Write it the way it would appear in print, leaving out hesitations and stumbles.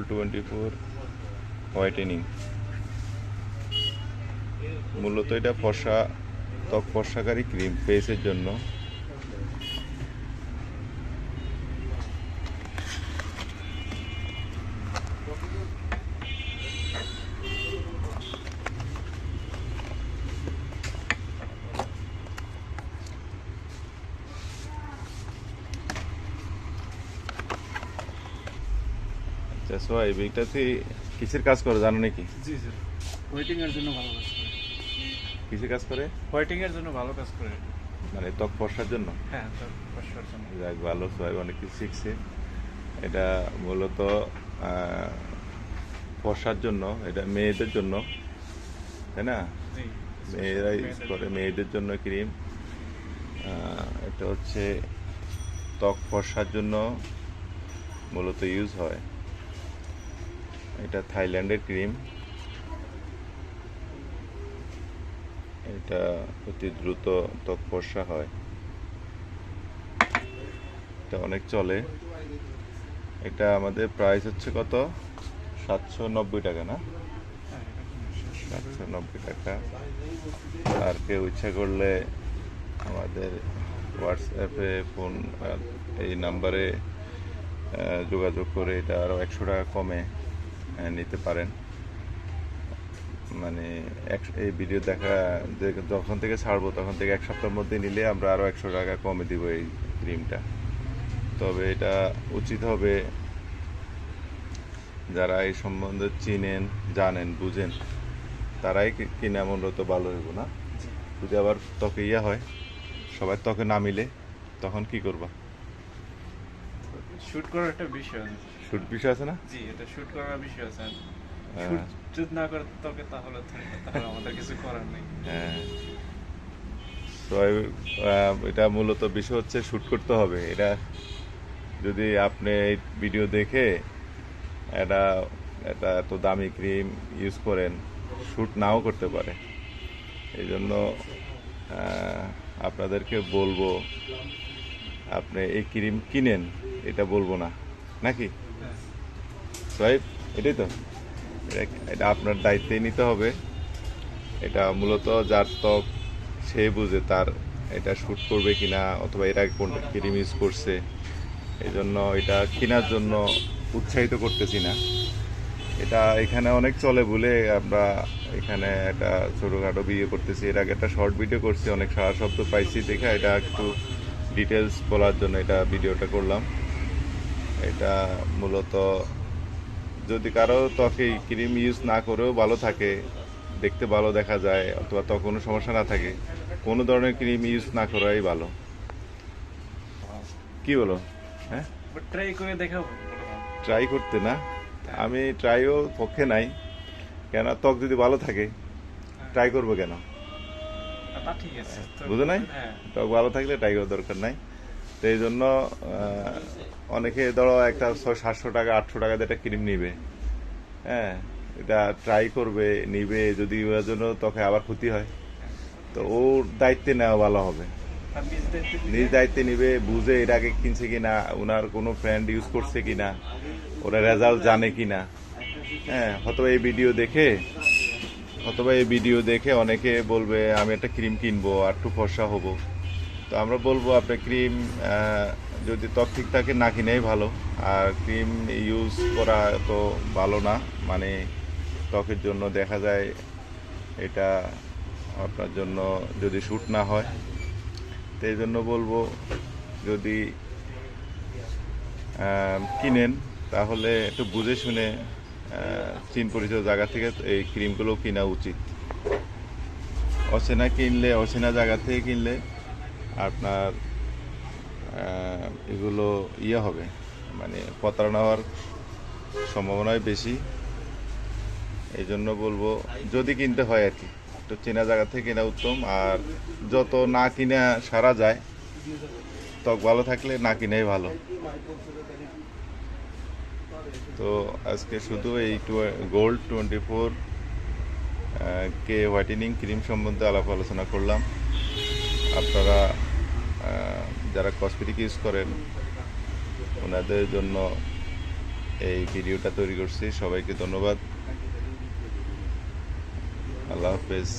24 whitening. মূলত এটা ত্বক ফর্সাকারী ক্রিম ফেসের জন্য। আচ্ছা সোহাইব, এইটাতে কিসের কাজ করে জানো নাকি? জি স্যার, হোয়াইটিং এর জন্য ভালো কাজ করে। কিসের কাজ করে? হোয়াইটিং এর জন্য ভালো কাজ করে। মানে ত্বক ফর্সার জন্য? হ্যাঁ, ত্বক ফর্সার জন্য। যাক ভালো, সোহাইব অনেক কিছু শিখছে। এটা মূলত ফর্সার জন্য, এটা মেয়েদের জন্য, তাই না? জি, মেয়েরা ইউজ করে, মেয়েদের জন্য ক্রিম। এটা হচ্ছে ত্বক ফর্সার জন্য মূলত ইউজ হয়। এটা থাইল্যান্ডের ক্রিম। এটা অতি দ্রুত ত্বক ফর্সা হয়। এটা অনেক চলে। এটা আমাদের প্রাইস হচ্ছে কত? 790 টাকা না? 790 টাকা। আর কেউ ইচ্ছা করলে আমাদের হোয়াটসঅ্যাপে ফোন এই নাম্বারে যোগাযোগ করে এটা আরও 100 টাকা কমে নিতে পারেন। মানে এই ভিডিও যখন থেকে ছাড়বো তখন থেকে 1 সপ্তাহের মধ্যে নিলে আমরা আরও 100 টাকা কমে দিব এই ক্রিমটা। তবে এটা উচিত হবে যারা এই সম্বন্ধে চিনেন, জানেন, বুঝেন, তারাই কিনা মূলত ভালো হইব না। যদি আবার ত্বকে হয়, সবাই ত্বকে না মিলে, তখন কি করবা? শুট করার একটা বিষয় আছে। শুট বিষয় আছে না? জি, এটা শুট করার বিষয় আছে। হ্যাঁ। শুট যদি না করে ত্বকে তাহলে আমাদের কিছু করার নেই। হ্যাঁ, তো এটা মূলত বিষয় হচ্ছে শুট করতে হবে। এটা যদি আপনি এই ভিডিও দেখে এটা এটা এত দামি ক্রিম ইউজ করেন, শ্যুট নাও করতে পারে। এই জন্য আপনাদেরকে বলবো, আপনি এই ক্রিম কিনেন, এটা বলবো না, নাকি সোহাইব? এটাই তো, এটা আপনার দায়িত্বেই নিতে হবে। এটা মূলত যার ত্বক সে বুঝে তার এটা শ্যুট করবে কিনা, অথবা এর আগে কোনটা ক্রিম ইউজ করছে। এই জন্য এটা কেনার জন্য উৎসাহিত করতেছি না। এটা এখানে অনেক চলে বলে আমরা এখানে একটা ছোটোখাটো ভিডিও করতেছি। এর আগে একটা শর্ট ভিডিও করছি, অনেক সারা শব্দ পাইছি দেখে এটা একটু ডিটেলস বলার জন্য এটা ভিডিওটা করলাম। এটা মূলত যদি কারো ত্বকে ক্রিম ইউজ না করেও ভালো থাকে, দেখতে ভালো দেখা যায়, অথবা ত্বক কোনো সমস্যা না থাকে, কোনো ধরনের ক্রিম ইউজ না করাই ভালো। কি বলো? হ্যাঁ, ট্রাই করে দেখাবো। ট্রাই করতে না, আমি ট্রাইও পক্ষে নাই। কেন, ত্বক যদি ভালো থাকে ট্রাই করবো কেন? ঠিক আছে, বুঝো নাই? হ্যাঁ। ত্বক ভালো থাকলে ট্রাই করার দরকার নাই। তো এই জন্য অনেকে ধরো একটা 700 টাকা 800 টাকা দিয়ে একটা ক্রিম নিবে, হ্যাঁ, এটা ট্রাই করবে, নিবে, যদি ওর জন্য ত্বকে আবার ক্ষতি হয়, তো ওর দায়িত্বে নেওয়া ভালো হবে। নিজ দায়িত্বে নিবে, বুঝে এর আগে কিনছে কিনা, ওনার কোনো ফ্রেন্ড ইউজ করছে কিনা, ওরা রেজাল্ট জানে কিনা। হ্যাঁ, অথবা এই ভিডিও দেখে অনেকে বলবে আমি একটা ক্রিম কিনবো আর একটু ফর্সা হব। তো আমরা বলবো আপনি ক্রিম যদি ত্বক ঠিক থাকে না কিনেই ভালো। আর ক্রিম ইউজ করা তো ভালো না, মানে ত্বকের জন্য দেখা যায় এটা আপনার জন্য যদি শ্যুট না হয়। তো এই জন্য বলবো, যদি কিনেন তাহলে একটু বুঝে শুনে চিন পরিচিত জায়গা থেকে এই ক্রিমগুলো কেনা উচিত। অচেনা জায়গা থেকে কিনলে আপনার এগুলো হবে, মানে প্রতারণা হওয়ার সম্ভাবনাই বেশি। এই জন্য বলবো যদি কিনতে হয় আর কি, তো চেনা জায়গা থেকে কেনা উত্তম। আর যত না কিনা সারা যায়, ত্বক ভালো থাকলে না কিনাই ভালো। তো আজকে শুধু এই গোল্ড 24 কে হোয়াইটেনিং ক্রিম সম্বন্ধে আলোচনা করলাম। আপনারা যারা কসমেটিক ইউজ করেন ওনাদের জন্য এই ভিডিওটা তৈরি করছি। সবাইকে ধন্যবাদ। আল্লাহ হাফেজ।